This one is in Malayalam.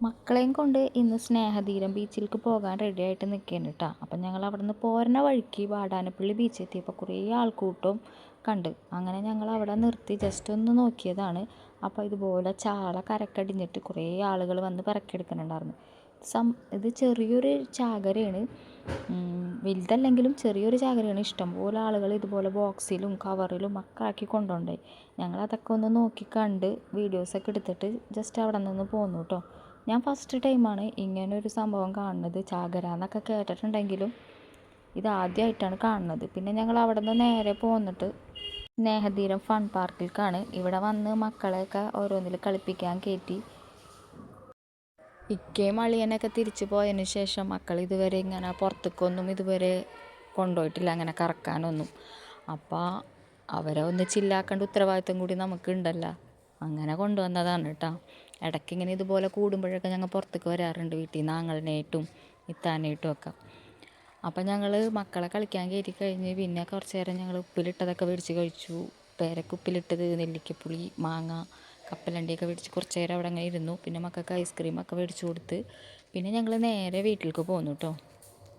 മക്കളെയും കൊണ്ട് ഇന്ന് സ്നേഹതീരം ബീച്ചിലേക്ക് പോകാൻ റെഡി ആയിട്ട് നിൽക്കുകയാണ് കേട്ടോ. അപ്പം ഞങ്ങൾ അവിടെ നിന്ന് പോരുന്ന വഴിക്ക് വാടാനപ്പള്ളി ബീച്ച് എത്തിയപ്പോൾ കുറേ ആൾക്കൂട്ടവും കണ്ട്. അങ്ങനെ ഞങ്ങൾ അവിടെ നിർത്തി ജസ്റ്റ് ഒന്ന് നോക്കിയതാണ്. അപ്പോൾ ഇതുപോലെ ചാള കരക്കടിഞ്ഞിട്ട് കുറേ ആളുകൾ വന്ന് പെറക്കിയെടുക്കുന്നുണ്ടായിരുന്നു. ഇത് ചെറിയൊരു ചാകരയാണ്, വലുതല്ലെങ്കിലും ചെറിയൊരു ചാകരയാണ്. ഇഷ്ടംപോലെ ആളുകൾ ഇതുപോലെ ബോക്സിലും കവറിലും ഒക്കെ ആക്കി കൊണ്ടുപോയി. ഞങ്ങളതൊക്കെ ഒന്ന് നോക്കി കണ്ട് വീഡിയോസൊക്കെ എടുത്തിട്ട് ജസ്റ്റ് അവിടെ നിന്ന് പോന്നു കേട്ടോ. ഞാൻ ഫസ്റ്റ് ടൈമാണ് ഇങ്ങനൊരു സംഭവം കാണുന്നത്. ചാകര എന്നൊക്കെ കേട്ടിട്ടുണ്ടെങ്കിലും ഇതാദ്യമായിട്ടാണ് കാണുന്നത്. പിന്നെ ഞങ്ങൾ അവിടെ നിന്ന് നേരെ പോന്നിട്ട് സ്നേഹതീരം ഫൺ പാർക്കിലേക്കാണ്. ഇവിടെ വന്ന് മക്കളെയൊക്കെ ഓരോന്നിൽ കളിപ്പിക്കാൻ കയറ്റി. ഇക്കയും അളിയനൊക്കെ തിരിച്ചു പോയതിന് ശേഷം മക്കൾ ഇതുവരെ ഇങ്ങനെ പുറത്തേക്കൊന്നും ഇതുവരെ കൊണ്ടുപോയിട്ടില്ല, അങ്ങനെ കറക്കാനൊന്നും. അപ്പോൾ അവരെ ഒന്ന് ചില്ലാക്കേണ്ട ഉത്തരവാദിത്വം കൂടി നമുക്കുണ്ടല്ലോ, അങ്ങനെ കൊണ്ടുവന്നതാണ് കേട്ടോ. ഇടയ്ക്ക് ഇങ്ങനെ ഇതുപോലെ കൂടുമ്പോഴൊക്കെ ഞങ്ങൾ പുറത്തേക്ക് വരാറുണ്ട്, വീട്ടിൽ നിന്ന് ആങ്ങളിനായിട്ടും ഇത്താനായിട്ടും ഒക്കെ. അപ്പം ഞങ്ങൾ മക്കളെ കളിക്കാൻ കയറ്റി കഴിഞ്ഞ് പിന്നെ കുറച്ച് നേരം ഞങ്ങൾ ഉപ്പിലിട്ടതൊക്കെ മേടിച്ച് കഴിച്ചു. പേരയ്ക്ക് ഉപ്പിലിട്ടത്, നെല്ലിക്കപ്പുളി, മാങ്ങ, കപ്പലണ്ടിയൊക്കെ മേടിച്ച് കുറച്ച് നേരം അവിടെ അങ്ങനെ ഇരുന്നു. പിന്നെ മക്കൾക്ക് ഐസ്ക്രീമൊക്കെ മേടിച്ച് കൊടുത്ത് പിന്നെ ഞങ്ങൾ നേരെ വീട്ടിലേക്ക് പോന്നു കേട്ടോ.